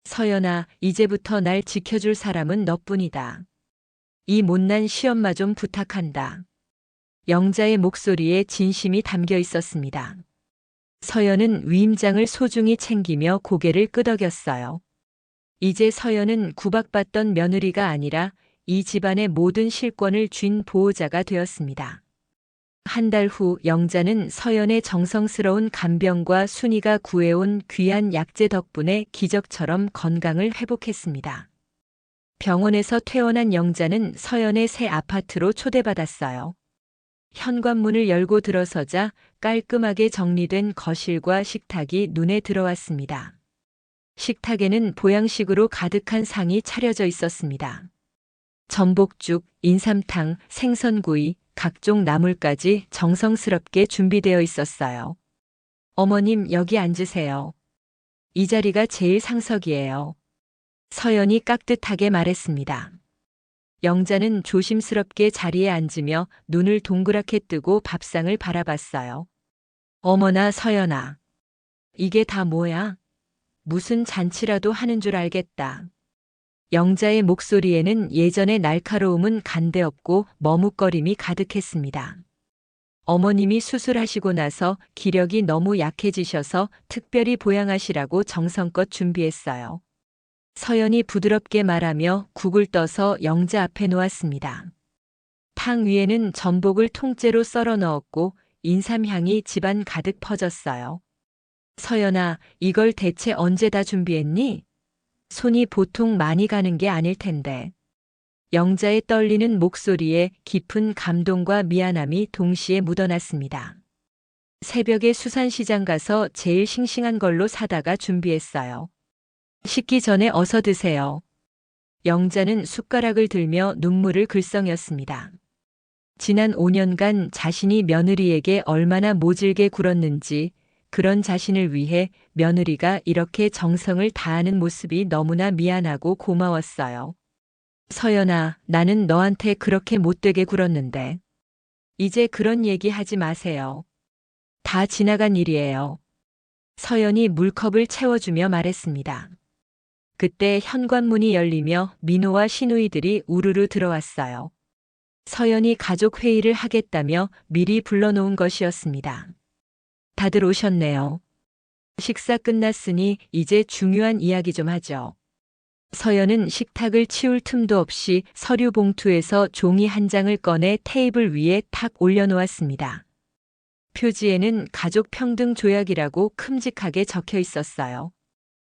서연아, 이제부터 날 지켜줄 사람은 너뿐이다. 이 못난 시엄마 좀 부탁한다. 영자의 목소리에 진심이 담겨 있었습니다. 서연은 위임장을 소중히 챙기며 고개를 끄덕였어요. 이제 서연은 구박받던 며느리가 아니라 이 집안의 모든 실권을 쥔 보호자가 되었습니다. 한 달 후 영자는 서연의 정성스러운 간병과 순이가 구해온 귀한 약재 덕분에 기적처럼 건강을 회복했습니다. 병원에서 퇴원한 영자는 서연의 새 아파트로 초대받았어요. 현관문을 열고 들어서자 깔끔하게 정리된 거실과 식탁이 눈에 들어왔습니다. 식탁에는 보양식으로 가득한 상이 차려져 있었습니다. 전복죽, 인삼탕, 생선구이, 각종 나물까지 정성스럽게 준비되어 있었어요. 어머님, 여기 앉으세요. 이 자리가 제일 상석이에요. 서연이 깍듯하게 말했습니다. 영자는 조심스럽게 자리에 앉으며 눈을 동그랗게 뜨고 밥상을 바라봤어요. 어머나 서연아. 이게 다 뭐야? 무슨 잔치라도 하는 줄 알겠다. 영자의 목소리에는 예전의 날카로움은 간데없고 머뭇거림이 가득했습니다. 어머님이 수술하시고 나서 기력이 너무 약해지셔서 특별히 보양하시라고 정성껏 준비했어요. 서연이 부드럽게 말하며 국을 떠서 영자 앞에 놓았습니다. 탕 위에는 전복을 통째로 썰어 넣었고 인삼향이 집안 가득 퍼졌어요. 서연아, 이걸 대체 언제 다 준비했니? 손이 보통 많이 가는 게 아닐 텐데. 영자의 떨리는 목소리에 깊은 감동과 미안함이 동시에 묻어났습니다. 새벽에 수산시장 가서 제일 싱싱한 걸로 사다가 준비했어요. 식기 전에 어서 드세요. 영자는 숟가락을 들며 눈물을 글썽였습니다. 지난 5년간 자신이 며느리에게 얼마나 모질게 굴었는지, 그런 자신을 위해 며느리가 이렇게 정성을 다하는 모습이 너무나 미안하고 고마웠어요. 서연아, 나는 너한테 그렇게 못되게 굴었는데. 이제 그런 얘기 하지 마세요. 다 지나간 일이에요. 서연이 물컵을 채워주며 말했습니다. 그때 현관문이 열리며 민호와 시누이들이 우르르 들어왔어요. 서연이 가족 회의를 하겠다며 미리 불러놓은 것이었습니다. 다들 오셨네요. 식사 끝났으니 이제 중요한 이야기 좀 하죠. 서연은 식탁을 치울 틈도 없이 서류 봉투에서 종이 한 장을 꺼내 테이블 위에 탁 올려놓았습니다. 표지에는 가족평등 조약이라고 큼직하게 적혀 있었어요.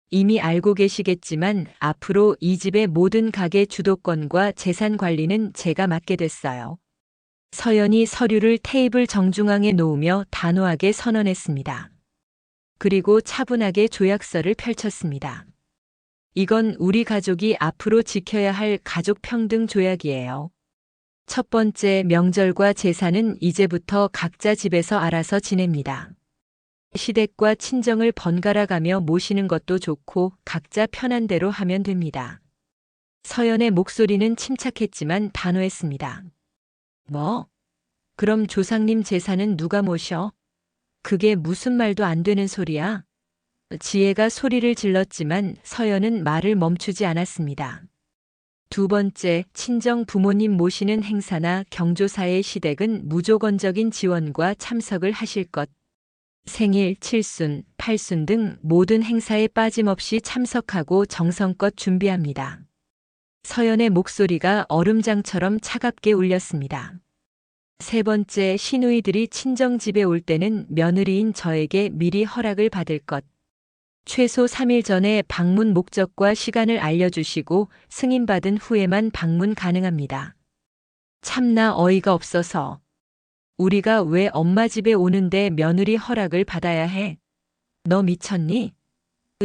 이미 알고 계시겠지만 앞으로 이 집의 모든 가게 주도권과 재산 관리는 제가 맡게 됐어요. 서연이 서류를 테이블 정중앙에 놓으며 단호하게 선언했습니다. 그리고 차분하게 조약서를 펼쳤습니다. 이건 우리 가족이 앞으로 지켜야 할 가족평등 조약이에요. 첫 번째, 명절과 제사는 이제부터 각자 집에서 알아서 지냅니다. 시댁과 친정을 번갈아 가며 모시는 것도 좋고 각자 편한 대로 하면 됩니다. 서연의 목소리는 침착했지만 단호했습니다. 뭐? 그럼 조상님 제사는 누가 모셔? 그게 무슨 말도 안 되는 소리야? 지혜가 소리를 질렀지만 서연은 말을 멈추지 않았습니다. 두 번째, 친정 부모님 모시는 행사나 경조사의 시댁은 무조건적인 지원과 참석을 하실 것. 생일, 칠순, 팔순 등 모든 행사에 빠짐없이 참석하고 정성껏 준비합니다. 서연의 목소리가 얼음장처럼 차갑게 울렸습니다. 세 번째, 시누이들이 친정집에 올 때는 며느리인 저에게 미리 허락을 받을 것. 최소 3일 전에 방문 목적과 시간을 알려주시고 승인받은 후에만 방문 가능합니다. 참나 어이가 없어서. 우리가 왜 엄마 집에 오는데 며느리 허락을 받아야 해? 너 미쳤니?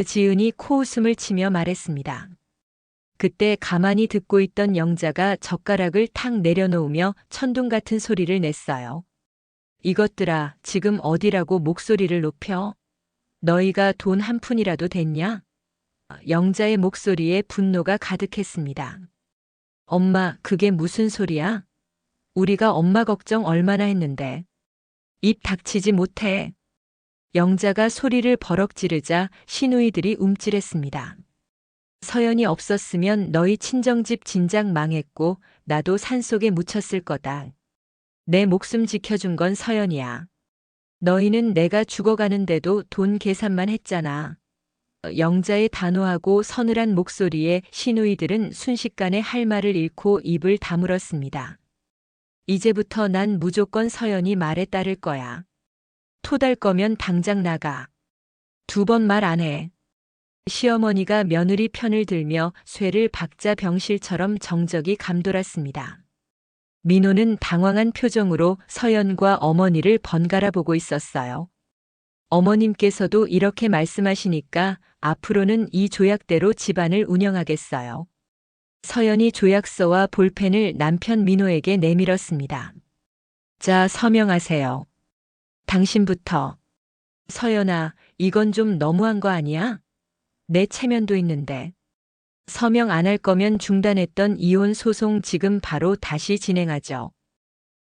지은이 코웃음을 치며 말했습니다. 그때 가만히 듣고 있던 영자가 젓가락을 탁 내려놓으며 천둥 같은 소리를 냈어요. 이것들아, 지금 어디라고 목소리를 높여? 너희가 돈 한 푼이라도 됐냐? 영자의 목소리에 분노가 가득했습니다. 엄마, 그게 무슨 소리야? 우리가 엄마 걱정 얼마나 했는데. 입 닥치지 못해. 영자가 소리를 버럭 지르자 시누이들이 움찔했습니다. 서연이 없었으면 너희 친정집 진작 망했고 나도 산속에 묻혔을 거다. 내 목숨 지켜준 건 서연이야. 너희는 내가 죽어가는데도 돈 계산만 했잖아. 영자의 단호하고 서늘한 목소리에 시누이들은 순식간에 할 말을 잃고 입을 다물었습니다. 이제부터 난 무조건 서연이 말에 따를 거야. 토달 거면 당장 나가. 2번 말 안 해. 시어머니가 며느리 편을 들며 쇠를 박자 병실처럼 정적이 감돌았습니다. 민호는 당황한 표정으로 서연과 어머니를 번갈아 보고 있었어요. 어머님께서도 이렇게 말씀하시니까 앞으로는 이 조약대로 집안을 운영하겠어요. 서연이 조약서와 볼펜을 남편 민호에게 내밀었습니다. 자, 서명하세요. 당신부터. 서연아, 이건 좀 너무한 거 아니야? 내 체면도 있는데. 서명 안 할 거면 중단했던 이혼 소송 지금 바로 다시 진행하죠.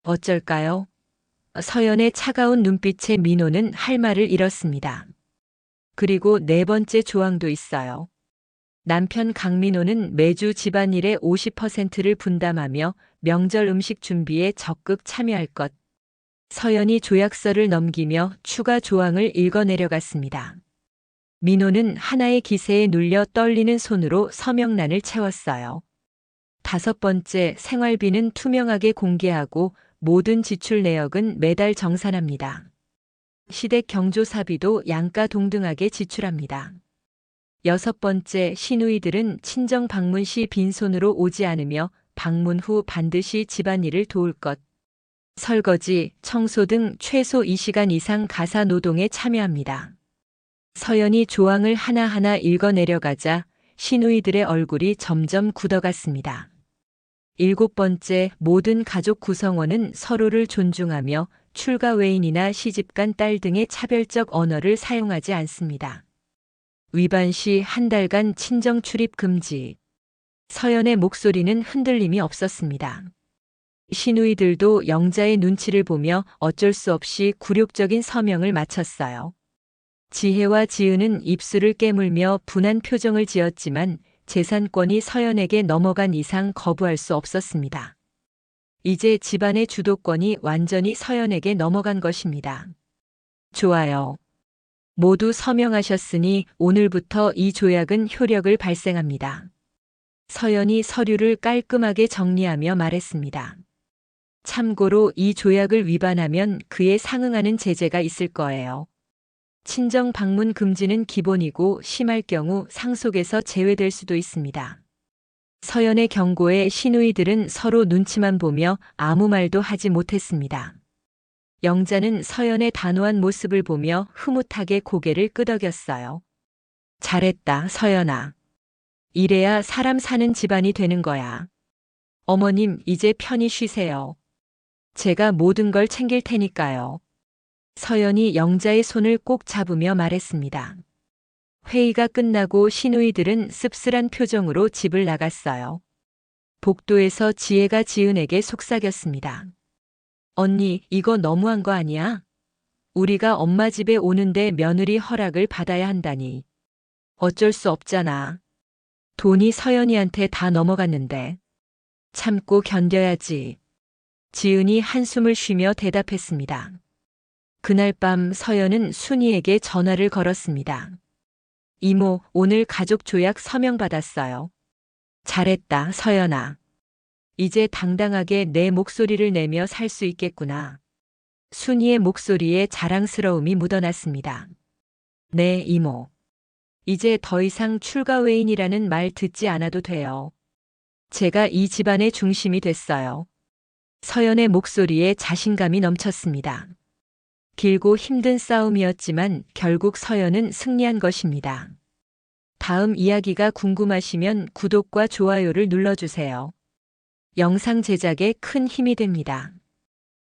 어쩔까요? 서연의 차가운 눈빛에 민호는 할 말을 잃었습니다. 그리고 네 번째 조항도 있어요. 남편 강민호는 매주 집안일의 50%를 분담하며 명절 음식 준비에 적극 참여할 것. 서연이 조약서를 넘기며 추가 조항을 읽어내려갔습니다. 민호는 하나의 기세에 눌려 떨리는 손으로 서명란을 채웠어요. 5번째, 생활비는 투명하게 공개하고 모든 지출 내역은 매달 정산합니다. 시댁 경조사비도 양가 동등하게 지출합니다. 6번째, 시누이들은 친정 방문 시 빈손으로 오지 않으며 방문 후 반드시 집안일을 도울 것. 설거지, 청소 등 최소 2시간 이상 가사 노동에 참여합니다. 서연이 조항을 하나하나 읽어내려가자 시누이들의 얼굴이 점점 굳어갔습니다. 7번째, 모든 가족 구성원은 서로를 존중하며 출가 외인이나 시집간 딸 등의 차별적 언어를 사용하지 않습니다. 위반 시 한 달간 친정 출입 금지. 서연의 목소리는 흔들림이 없었습니다. 시누이들도 영자의 눈치를 보며 어쩔 수 없이 굴욕적인 서명을 마쳤어요. 지혜와 지은은 입술을 깨물며 분한 표정을 지었지만 재산권이 서연에게 넘어간 이상 거부할 수 없었습니다. 이제 집안의 주도권이 완전히 서연에게 넘어간 것입니다. 좋아요. 모두 서명하셨으니 오늘부터 이 조약은 효력을 발생합니다. 서연이 서류를 깔끔하게 정리하며 말했습니다. 참고로 이 조약을 위반하면 그에 상응하는 제재가 있을 거예요. 친정 방문 금지는 기본이고 심할 경우 상속에서 제외될 수도 있습니다. 서연의 경고에 시누이들은 서로 눈치만 보며 아무 말도 하지 못했습니다. 영자는 서연의 단호한 모습을 보며 흐뭇하게 고개를 끄덕였어요. 잘했다, 서연아. 이래야 사람 사는 집안이 되는 거야. 어머님, 이제 편히 쉬세요. 제가 모든 걸 챙길 테니까요. 서연이 영자의 손을 꼭 잡으며 말했습니다. 회의가 끝나고 시누이들은 씁쓸한 표정으로 집을 나갔어요. 복도에서 지혜가 지은에게 속삭였습니다. 언니, 이거 너무한 거 아니야? 우리가 엄마 집에 오는데 며느리 허락을 받아야 한다니. 어쩔 수 없잖아. 돈이 서연이한테 다 넘어갔는데. 참고 견뎌야지. 지은이 한숨을 쉬며 대답했습니다. 그날 밤 서연은 순이에게 전화를 걸었습니다. 이모, 오늘 가족 조약 서명 받았어요. 잘했다, 서연아. 이제 당당하게 내 목소리를 내며 살 수 있겠구나. 순이의 목소리에 자랑스러움이 묻어났습니다. 네, 이모. 이제 더 이상 출가 외인이라는 말 듣지 않아도 돼요. 제가 이 집안의 중심이 됐어요. 서연의 목소리에 자신감이 넘쳤습니다. 길고 힘든 싸움이었지만 결국 서연은 승리한 것입니다. 다음 이야기가 궁금하시면 구독과 좋아요를 눌러주세요. 영상 제작에 큰 힘이 됩니다.